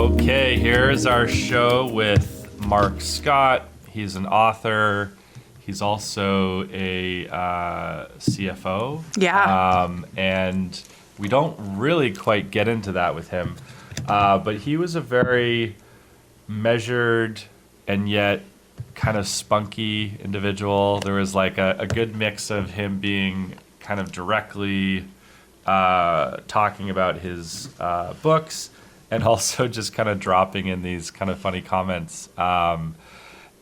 Okay, here's our show with Mark Scott. He's an author. He's also a CFO. Yeah. And we don't really quite get into that with him. But he was a very measured and yet kind of spunky individual. There was like a good mix of him being kind of directly talking about his books and also just kind of dropping in these kind of funny comments. And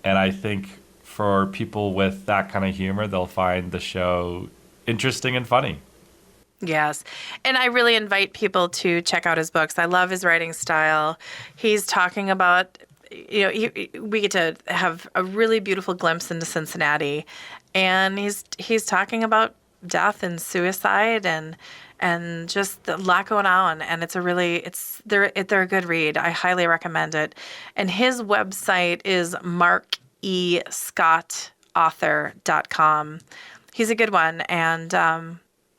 I think for people with that kind of humor, they'll find the show interesting and funny. Yes. And I really invite people to check out his books. I love his writing style. He's talking about, we get to have a really beautiful glimpse into Cincinnati. And he's talking about death and suicide and just a lot going on. And they're a good read. I highly recommend it. And his website is markescottauthor.com. He's a good one. And,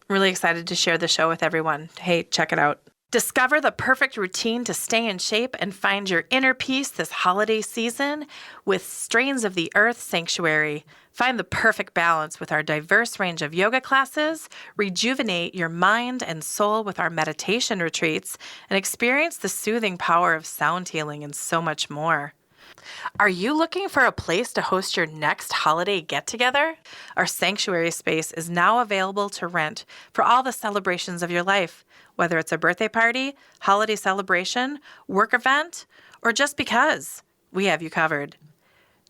really excited to share the show with everyone. Hey, check it out. Discover the perfect routine to stay in shape and find your inner peace this holiday season with Strains of the Earth Sanctuary. Find the perfect balance with our diverse range of yoga classes, rejuvenate your mind and soul with our meditation retreats, and experience the soothing power of sound healing and so much more. Are you looking for a place to host your next holiday get-together? Our sanctuary space is now available to rent for all the celebrations of your life, whether it's a birthday party, holiday celebration, work event, or just because. We have you covered.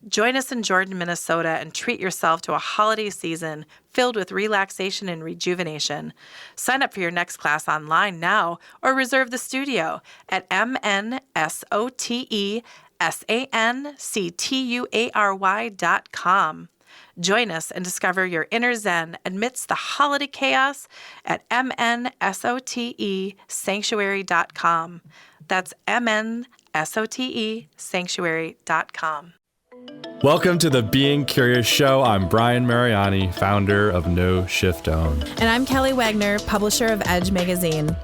Join us in Jordan, Minnesota, and treat yourself to a holiday season filled with relaxation and rejuvenation. Sign up for your next class online now or reserve the studio at mnsotesanctuary.com. Join us and discover your inner zen amidst the holiday chaos at mnsotesanctuary.com. That's mnsotesanctuary.com. Welcome to the Being Curious Show. I'm Brian Mariani, founder of No Shift Own. And I'm Kelly Wagner, publisher of Edge Magazine.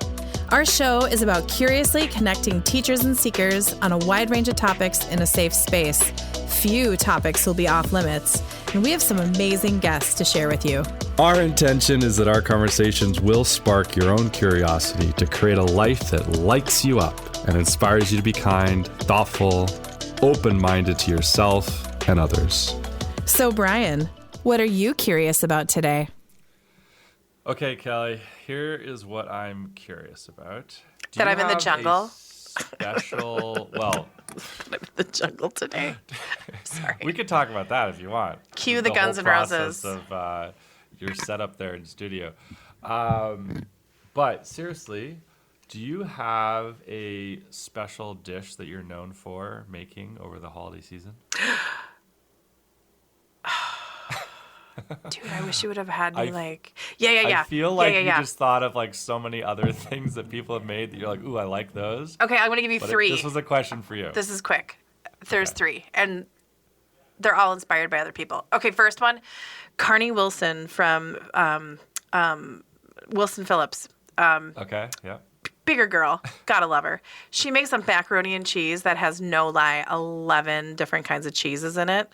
Our show is about curiously connecting teachers and seekers on a wide range of topics in a safe space. Few topics will be off limits, and we have some amazing guests to share with you. Our intention is that our conversations will spark your own curiosity to create a life that lights you up and inspires you to be kind, thoughtful, open-minded to yourself and others. So, Brian, what are you curious about today? Okay, Kelly, here is what I'm curious about. That I'm in the jungle? Special, well... I'm in the jungle today. Sorry. We could talk about that if you want. Cue the Guns N' Roses. Of your setup there in studio. But seriously, do you have a special dish that you're known for making over the holiday season? Dude, I wish you would have had me yeah. I feel like you just thought of like so many other things that people have made that you're like, ooh, I like those. Okay, I'm going to give you three. This was a question for you. This is quick. There's three, and they're all inspired by other people. Okay, first one, Carney Wilson from Wilson Phillips. Okay, yeah. Bigger girl. Gotta love her. She makes a macaroni and cheese that has, no lie, 11 different kinds of cheeses in it.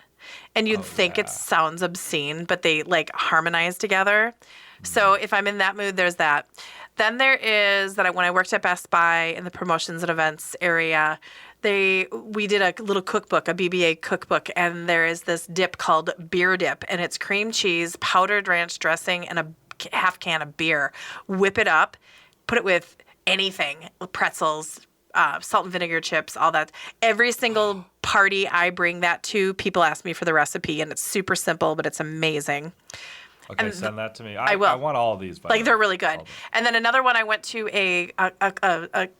And you'd think it sounds obscene, but they like harmonize together. So if I'm in that mood, there's that. Then there is that when I worked at Best Buy in the promotions and events area, we did a little cookbook, a BBA cookbook, and there is this dip called beer dip, and it's cream cheese, powdered ranch dressing, and a half can of beer. Whip it up, put it with anything, pretzels, salt and vinegar chips, all that. Every single party I bring that to, people ask me for the recipe, and it's super simple, but it's amazing. Okay, send that to me. I will. I want all of these. They're really good. And then another one, I went to a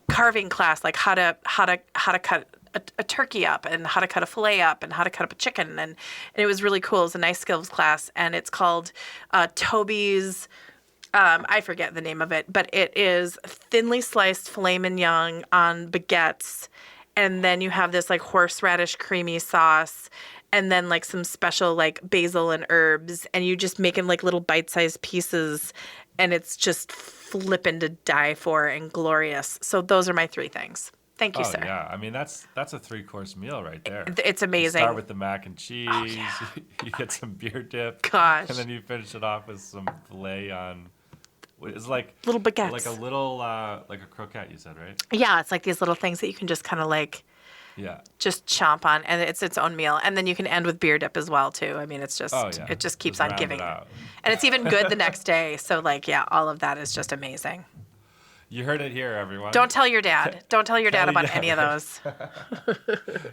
carving class, like how to cut a turkey up, and how to cut a fillet up, and how to cut up a chicken, and it was really cool. It was a nice skills class, and it's called Toby's. I forget the name of it, but it is thinly sliced filet mignon on baguettes, and then you have this like horseradish creamy sauce, and then like some special like basil and herbs, and you just make them like little bite-sized pieces, and it's just flippin' to die for and glorious. So those are my three things. Thank you, Oh sir. yeah, I mean that's a 3-course meal right there. It's You amazing. start with the mac and cheese. Oh, yeah. You get some beer dip. Gosh. And then you finish it off with some filet on. It's like Little baguettes. like a little like a croquette. You said, right? Yeah, it's like these little things that you can just kind of like Yeah. just chomp on, and it's its own meal. And then you can end with beer dip as well too. I mean, it's just Oh yeah. it just keeps Just on round giving. it out. And it's even good the next day. So like, yeah, all of that is just amazing. You heard it here, everyone. Don't tell your dad. Don't tell your dad Kelly, about yeah, any of those.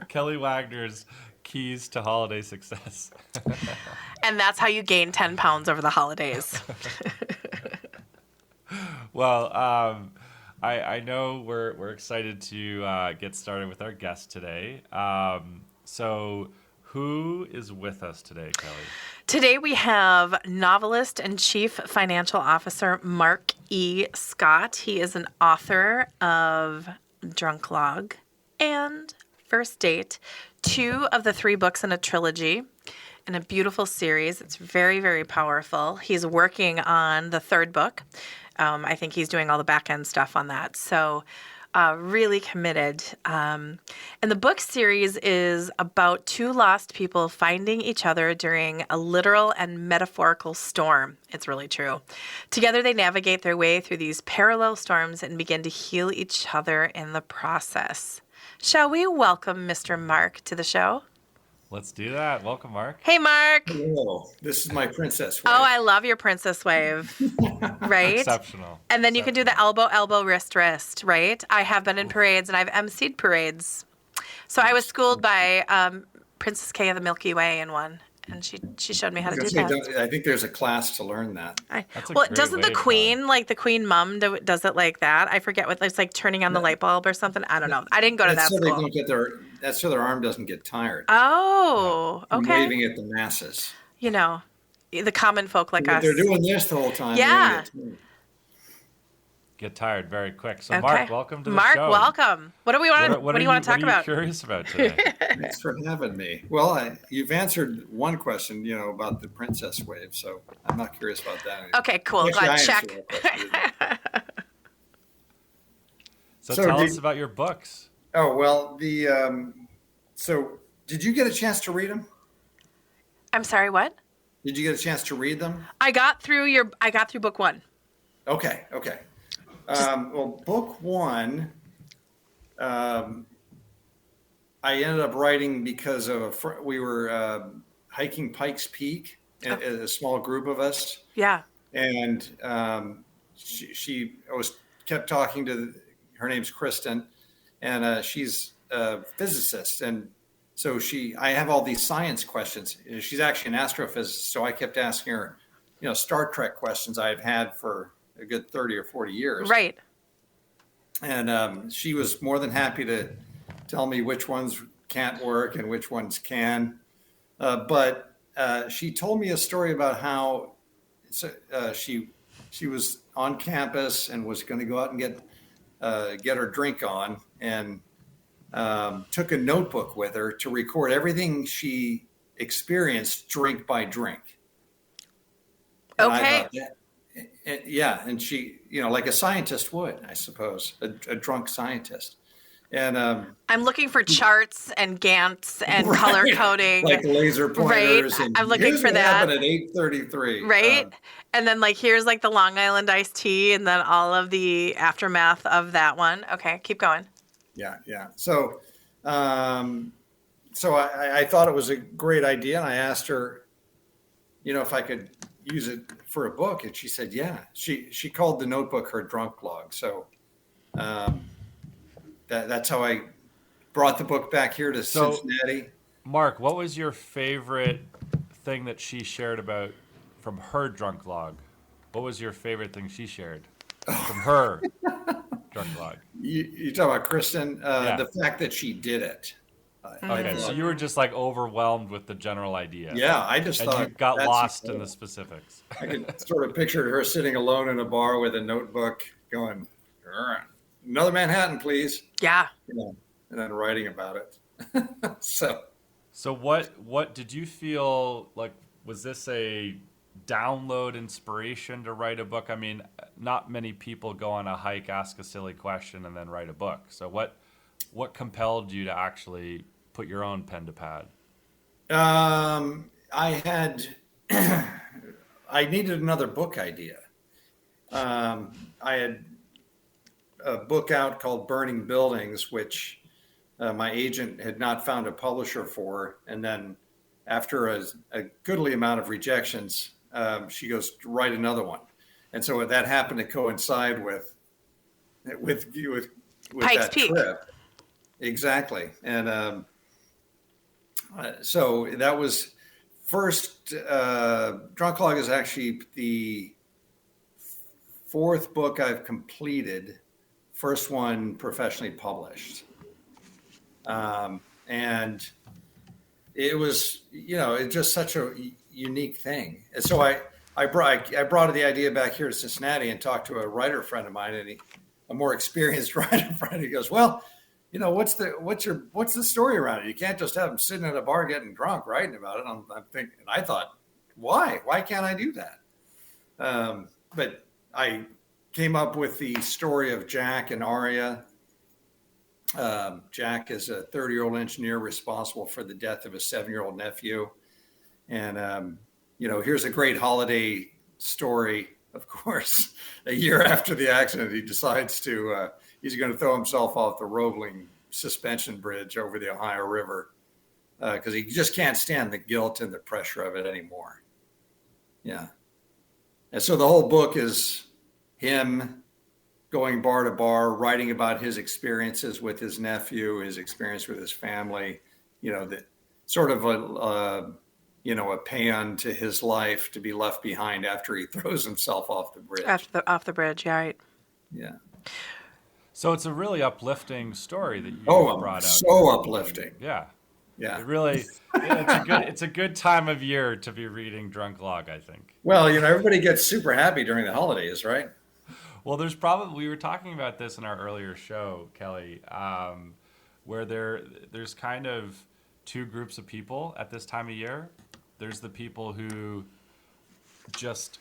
Kelly Wagner's keys to holiday success. And that's how you gain 10 pounds over the holidays. Well, I know we're excited to get started with our guest today. So who is with us today, Kelly? Today we have novelist and chief financial officer Mark E. Scott. He is an author of Drunk Log and First Date, 2 of the 3 books in a trilogy in a beautiful series. It's very, very powerful. He's working on the 3rd book. I think he's doing all the back end stuff on that. So really committed. And the book series is about 2 lost people finding each other during a literal and metaphorical storm. It's really true. Together, they navigate their way through these parallel storms and begin to heal each other in the process. Shall we welcome Mr. Mark to the show? Let's do that. Welcome, Mark. Hey, Mark. Hello, this is my princess. Oh, I love your princess wave. Right? Exceptional. And then you can do the elbow, elbow, wrist, wrist, right? I have been in parades and I've emceed parades. So I was schooled by Princess Kay of the Milky Way in one, and she showed me how to do that. I think there's a class to learn that. That's a Well, great doesn't the wave, queen, like the queen mum, does it like that? I forget what it's like, turning on the light bulb or something. I don't know. I didn't go to that That's so they school. don't get that's so their arm doesn't get tired. Oh, from okay. waving at the masses. You know, the common folk like But us. they're doing this the whole time. Yeah. Get tired very quick. So, Okay. Mark, welcome to the Mark, show. welcome. What do we want to? What do you want to talk What are about? you curious about today? Thanks for having me. Well, you've answered one question, about the princess wave, so I'm not curious about that anymore. Okay, cool. Actually, Glad I check. answered that question. So So tell do us you- about your books. Oh, well, so did you get a chance to read them? I'm sorry. What? Did you get a chance to read them? I got through book 1. Okay. Well, book 1, I ended up writing because of we were hiking Pikes Peak, a small group of us, Yeah. and she kept talking to her name's Kristen, and she's a physicist, and so I have all these science questions. She's actually an astrophysicist, so I kept asking her, Star Trek questions I've had for a good 30 or 40 years. Right. And she was more than happy to tell me which ones can't work and which ones can. But she told me a story about how she was on campus and was going to go out and get her drink on, and took a notebook with her to record everything she experienced drink by drink. And Okay. I thought, yeah, and she, like a scientist would, I suppose, a drunk scientist. And I'm looking for charts and Gants and right, color coding. like laser pointers. Right. And I'm looking here's for what that. happened at 8:33. Right. And then here's the Long Island iced tea and then all of the aftermath of that one. Okay, keep going. Yeah. So, I thought it was a great idea, and I asked her, if I could use it for a book, and she said, yeah. She called the notebook her drunk log. So, that's how I brought the book back here to Cincinnati. Mark, what was your favorite thing that she shared about from her drunk log? What was your favorite thing she shared from her drunk log? You talk about Kristen, Yeah. the fact that she did it. Okay, so you were just overwhelmed with the general idea. Yeah, I just And thought you got that's lost in incredible. the specifics. I could sort of picture her sitting alone in a bar with a notebook going, another Manhattan, please. Yeah. And then writing about it. So what did you feel like? Was this a download inspiration to write a book? I mean, not many people go on a hike, ask a silly question, and then write a book. So What compelled you to actually put your own pen to pad? I had, I needed another book idea. I had a book out called Burning Buildings, which my agent had not found a publisher for. And then after a goodly amount of rejections, she goes, write another one. And so that happened to coincide with Pikes that Peak. trip. Exactly. And so that was first, Drunk Log is actually the fourth book I've completed, first one professionally published. And it was, it's just such a unique thing. And so I brought the idea back here to Cincinnati and talked to a writer friend of mine, and a more experienced writer friend. He goes, well, what's the story around it? You can't just have him sitting at a bar getting drunk writing about it. I'm thinking, and I thought, why can't I do that? But I came up with the story of Jack and Aria. Jack is a 30-year-old engineer responsible for the death of a 7-year-old nephew. And, here's a great holiday story. Of course, a year after the accident, he decides he's going to throw himself off the Roebling suspension bridge over the Ohio River because he just can't stand the guilt and the pressure of it anymore. Yeah. And so the whole book is him going bar to bar, writing about his experiences with his nephew, his experience with his family, that sort of a paean to his life to be left behind after he throws himself off the bridge. Off the bridge, yeah, right. Yeah. So it's a really uplifting story that you brought out. So uplifting. Yeah. Yeah. It really, it's a good time of year to be reading Drunk Log, I think. Well, everybody gets super happy during the holidays, right? Well, we were talking about this in our earlier show, Kelly, where there's kind of two groups of people at this time of year. There's the people who just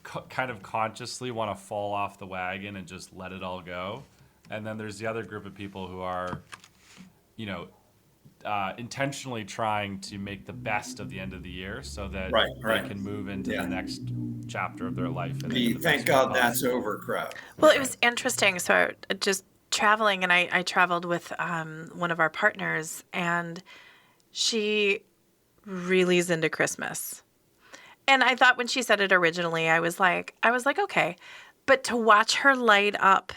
kind of consciously want to fall off the wagon and just let it all go. And then there's the other group of people who are, intentionally trying to make the best of the end of the year so that they can move into the next chapter of their life. Thank God that's over crowd. Well, it was interesting. So just traveling, and I traveled with one of our partners, and she really is into Christmas. And I thought when she said it originally, I was like, okay. But to watch her light up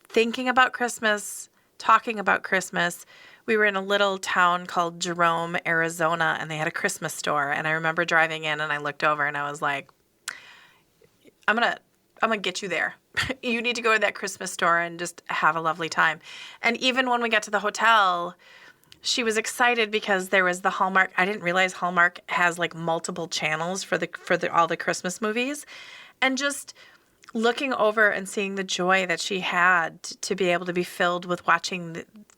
thinking about Christmas, talking about Christmas. We were in a little town called Jerome, Arizona, and they had a Christmas store. And I remember driving in, and I looked over, and I was like, I'm gonna get you there. You need to go to that Christmas store and just have a lovely time. And even when we got to the hotel, she was excited because there was the Hallmark. I didn't realize Hallmark has like multiple channels for all the Christmas movies, and just looking over and seeing the joy that she had to be able to be filled with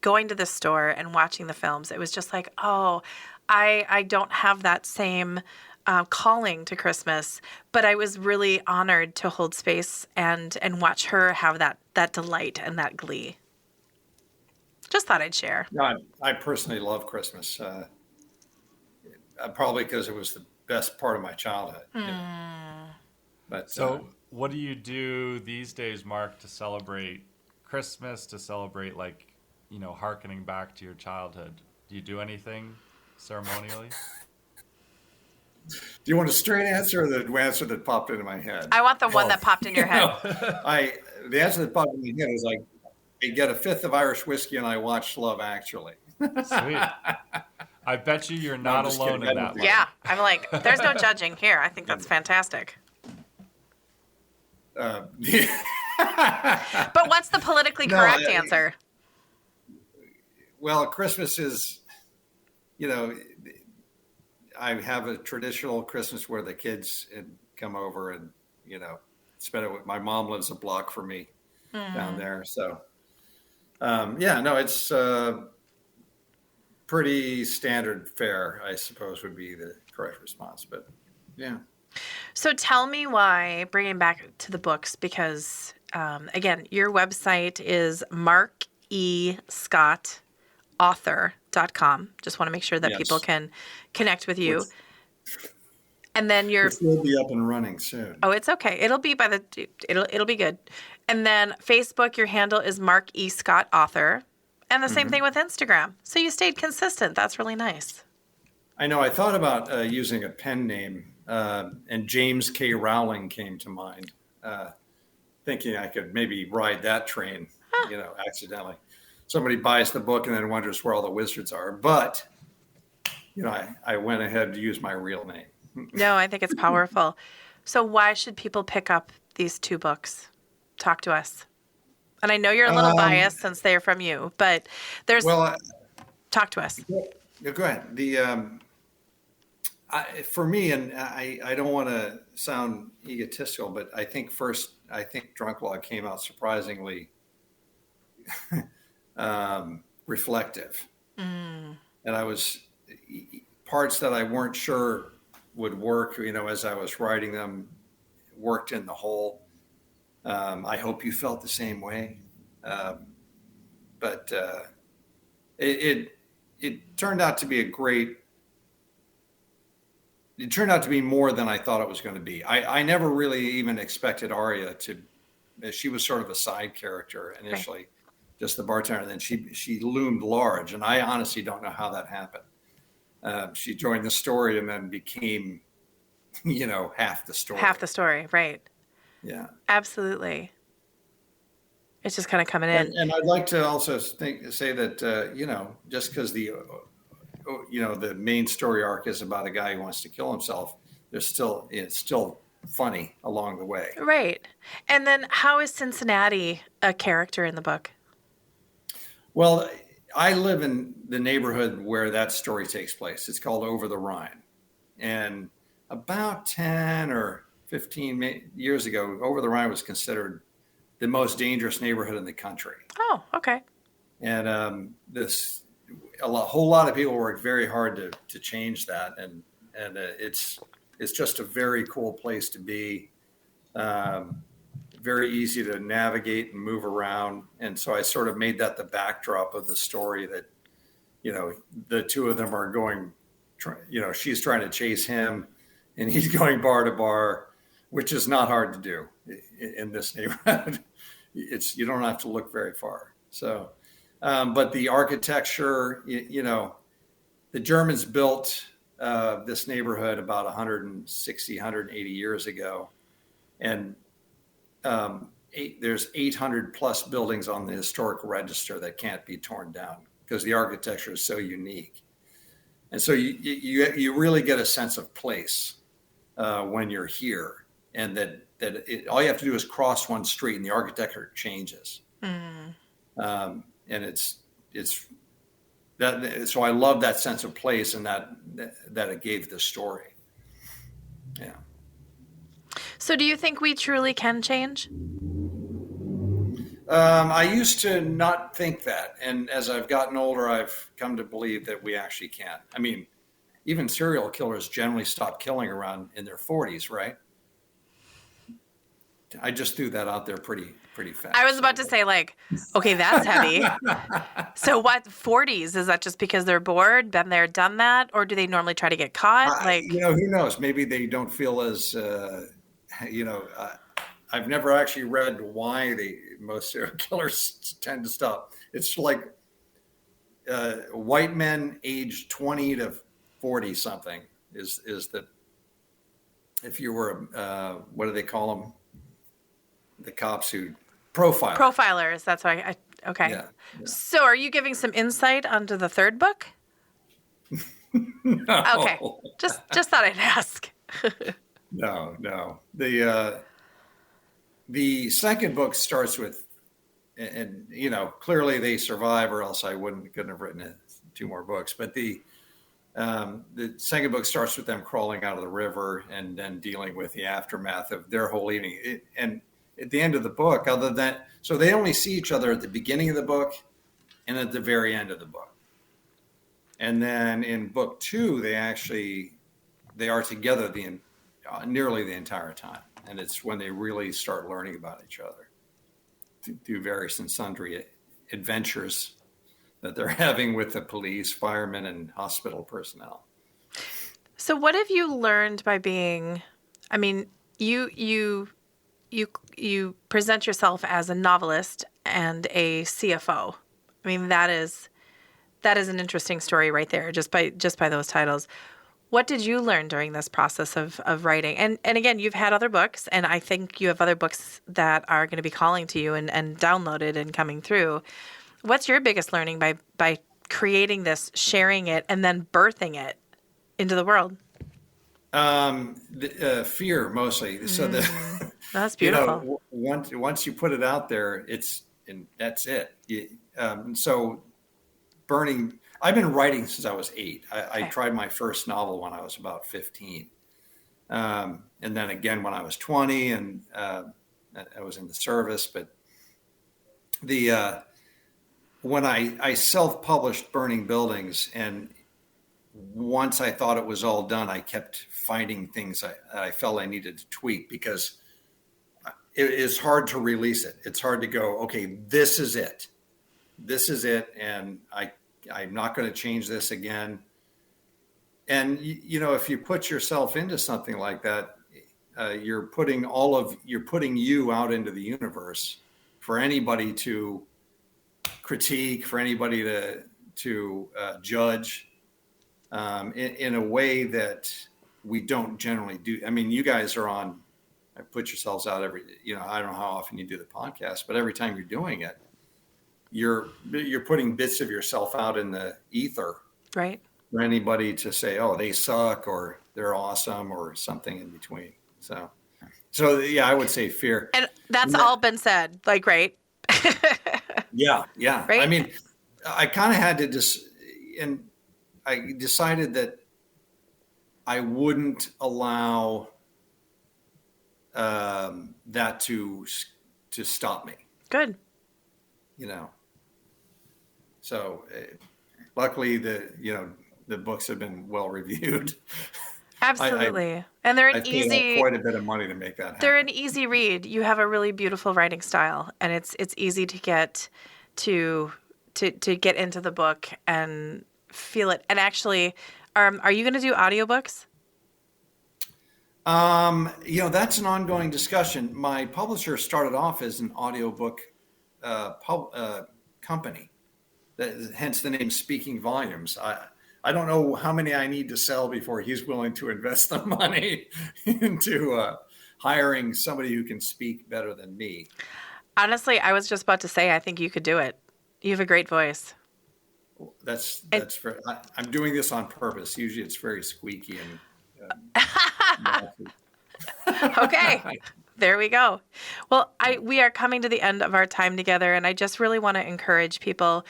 going to the store and watching the films. It was just like, oh, I don't have that same calling to Christmas, but I was really honored to hold space and watch her have that delight and that glee. Just thought I'd share. No, I personally love Christmas, probably because it was the best part of my childhood. But so, what do you do these days, Mark, to celebrate Christmas? To celebrate, hearkening back to your childhood? Do you do anything ceremonially? Do you want a straight answer or the answer that popped into my head? I want the one that popped in your head. The answer that popped in my head is I get a fifth of Irish whiskey and I watch Love Actually. Sweet. I bet you're not alone in that. Yeah, I'm like, there's no judging here. I think that's fantastic. But what's the politically correct answer? Well, Christmas is, I have a traditional Christmas where the kids come over and, spend it with my mom lives a block from me down there. So, it's pretty standard fare, I suppose would be the correct response. But yeah. So tell me why, bringing back to the books, because again, your website is markescottauthor.com. Just want to make sure that people Yes. can connect with you. Which, And then which will be up and running soon. oh, it's okay. It'll be it'll be good. And then Facebook, your handle is Mark E. Scott Author. And the same thing with Instagram. So you stayed consistent. That's really nice. I know. I thought about using a pen name, and James K. Rowling came to mind, thinking I could maybe ride that train, accidentally. Somebody buys the book and then wonders where all the wizards are. But, I went ahead to use my real name. No, I think it's powerful. So why should people pick up these two books? Talk to us. And I know you're a little biased since they're from you, but talk to us. Yeah, go ahead. For me, and I don't want to sound egotistical, but I think Drunk Log came out surprisingly reflective. And I was parts that I weren't sure would work, as I was writing them, worked in the whole. I hope you felt the same way. But it turned out to be it turned out to be more than I thought it was going to be. I never really even expected Arya she was sort of a side character initially, right. Just the bartender. And then she loomed large, and I honestly don't know how that happened. She joined the story and then became, half the story. Half the story, right. Yeah. Absolutely. It's just kind of coming in. And I'd like to also say that, just because the main story arc is about a guy who wants to kill himself, it's still funny along the way. Right. And then how is Cincinnati a character in the book? Well, I live in the neighborhood where that story takes place. It's called Over the Rhine. And about 10 or 15 years ago, Over the Rhine was considered the most dangerous neighborhood in the country. Oh, okay. And whole lot of people worked very hard to change that. And it's just a very cool place to be. Very easy to navigate and move around. And so I sort of made that the backdrop of the story that, the two of them are going, she's trying to chase him and he's going bar to bar, which is not hard to do in this neighborhood. You don't have to look very far. So, but the architecture, the Germans built this neighborhood about 160, 180 years ago. And there's 800 plus buildings on the historic register that can't be torn down because the architecture is so unique. And so you really get a sense of place when you're here, and that all you have to do is cross one street and the architecture changes. And it's that. So I love that sense of place and that it gave the story. Yeah. So do you think we truly can change? I used to not think that. And as I've gotten older, I've come to believe that we actually can. I mean, even serial killers generally stop killing around in their 40s, right? I just threw that out there pretty fast. I was about to say, okay, that's heavy. So what, 40s? Is that just because they're bored, been there, done that? Or do they normally try to get caught? Who knows? Maybe they don't feel as... I've never actually read why most serial killers tend to stop. It's like white men aged 20 to 40 something is that if you were, what do they call them? The cops who profile. Profilers. That's why okay. Yeah. So are you giving some insight onto the third book? No. Okay. Just thought I'd ask. No. The second book starts with, and clearly they survive, or else I couldn't have written 2 more books. But the second book starts with them crawling out of the river and then dealing with the aftermath of their whole evening. And at the end of the book, so they only see each other at the beginning of the book and at the very end of the book. And then in book 2, they are together nearly the entire time. And it's when they really start learning about each other through various and sundry adventures that they're having with the police, firemen, and hospital personnel. So what have you learned by being, I mean, you present yourself as a novelist and a CFO. I mean, that is an interesting story right there, just by those titles. What did you learn during this process of writing? And again, you've had other books, and I think you have other books that are going to be calling to you and downloaded and coming through. What's your biggest learning by creating this, sharing it, and then birthing it into the world? Fear mostly. So That's beautiful. Once you put it out there, that's it. So burning. I've been writing since I was 8. I tried my first novel when I was about 15, and then again when I was 20, and I was in the service. But when I self-published Burning Buildings, and once I thought it was all done, I kept finding things I felt I needed to tweak, because it is hard to release it. It's hard to go, okay, this is it. And I'm not going to change this again. And, if you put yourself into something like that, you're putting you out into the universe for anybody to critique, for anybody to judge, in a way that we don't generally do. I mean, you guys are put yourselves out every, I don't know how often you do the podcast, but every time you're doing it, you're putting bits of yourself out in the ether, right? For anybody to say, oh, they suck, or they're awesome, or something in between. So yeah, I would say fear. And that's all been said, like, right? Yeah. Right? I mean, I kind of had to and I decided that I wouldn't allow that to stop me. Good. So luckily the books have been well reviewed. Absolutely. And they're I paid quite a bit of money to make that happen. They're an easy read. You have a really beautiful writing style, and it's easy to get to get into the book and feel it. And actually, are you going to do audiobooks? That's an ongoing discussion. My publisher started off as an audiobook company, hence the name Speaking Volumes. I don't know how many I need to sell before he's willing to invest the money into hiring somebody who can speak better than me. Honestly, I was just about to say, I think you could do it. You have a great voice. That's I'm doing this on purpose. Usually it's very squeaky and okay. There we go. Well, we are coming to the end of our time together, and I just really want to encourage people.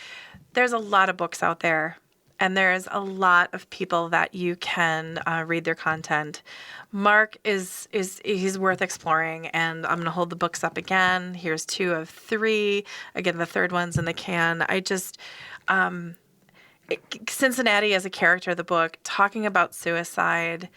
There's a lot of books out there, and there's a lot of people that you can read their content. Mark he's worth exploring, and I'm going to hold the books up again. Here's 2 of 3. Again, the third one's in the can. I just Cincinnati as a character of the book, talking about suicide,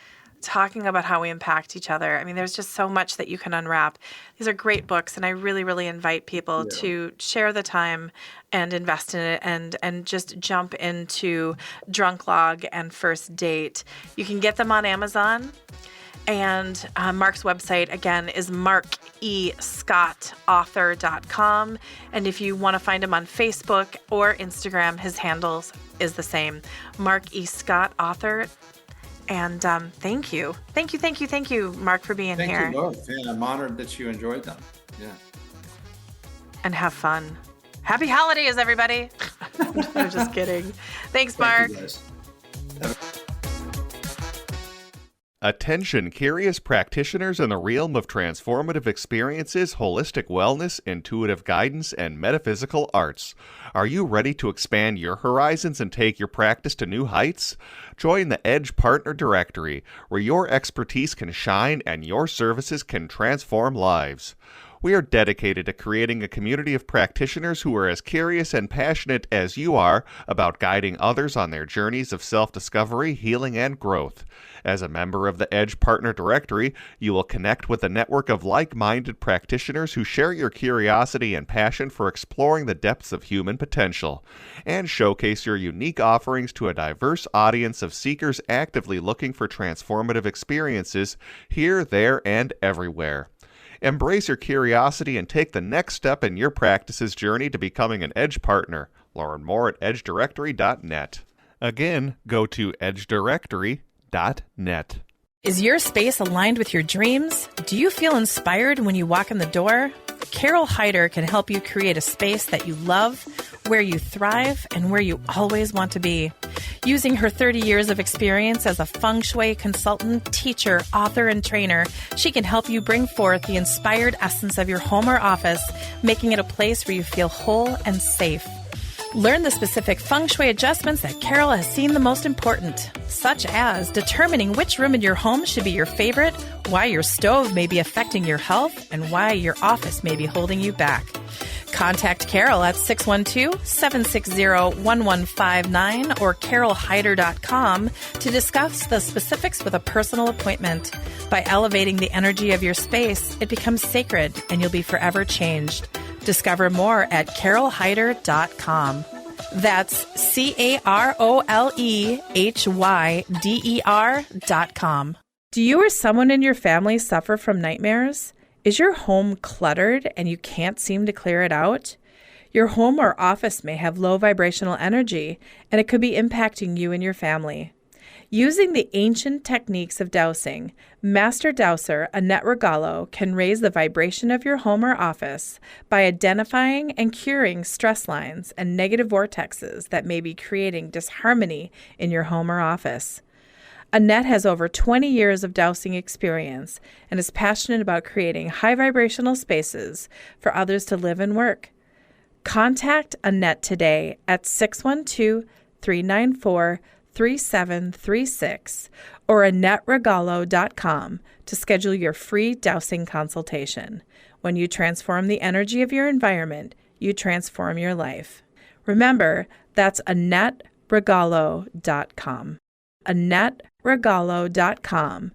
talking about how we impact each other. I mean, there's just so much that you can unwrap. These are great books, and I really, really invite people to share the time and invest in it, and just jump into Drunk Log and First Date. You can get them on Amazon. And Mark's website, again, is markescottauthor.com. And if you want to find him on Facebook or Instagram, his handles is the same, Mark E. Scott Author. And thank you, Mark, for being here. Thank you both. Yeah, I'm honored that you enjoyed them. Yeah. And have fun. Happy holidays, everybody. I'm just kidding. Thanks, Mark. Thank you guys. Attention, curious practitioners in the realm of transformative experiences, holistic wellness, intuitive guidance, and metaphysical arts. Are you ready to expand your horizons and take your practice to new heights? Join the Edge Partner Directory, where your expertise can shine and your services can transform lives. We are dedicated to creating a community of practitioners who are as curious and passionate as you are about guiding others on their journeys of self-discovery, healing, and growth. As a member of the Edge Partner Directory, you will connect with a network of like-minded practitioners who share your curiosity and passion for exploring the depths of human potential, and showcase your unique offerings to a diverse audience of seekers actively looking for transformative experiences here, there, and everywhere. Embrace your curiosity and take the next step in your practice's journey to becoming an Edge partner. Learn more at edgedirectory.net. Again, go to edgedirectory.net. Is your space aligned with your dreams? Do you feel inspired when you walk in the door? Carol Hyder can help you create a space that you love, where you thrive, and where you always want to be. Using her 30 years of experience as a feng shui consultant, teacher, author, and trainer, she can help you bring forth the inspired essence of your home or office, making it a place where you feel whole and safe. Learn the specific feng shui adjustments that Carol has seen the most important, such as determining which room in your home should be your favorite, why your stove may be affecting your health, and why your office may be holding you back. Contact Carol at 612-760-1159 or carolhyder.com to discuss the specifics with a personal appointment. By elevating the energy of your space, it becomes sacred and you'll be forever changed. Discover more at carolhyder.com. That's carolhyder.com. Do you or someone in your family suffer from nightmares? Is your home cluttered and you can't seem to clear it out? Your home or office may have low vibrational energy, and it could be impacting you and your family. Using the ancient techniques of dowsing, Master Dowser Annette Regalo can raise the vibration of your home or office by identifying and curing stress lines and negative vortexes that may be creating disharmony in your home or office. Annette has over 20 years of dowsing experience and is passionate about creating high vibrational spaces for others to live and work. Contact Annette today at 612-394-3736 or AnnetteRegalo.com to schedule your free dowsing consultation. When you transform the energy of your environment, you transform your life. Remember, that's AnnetteRegalo.com. AnnetteRegalo.com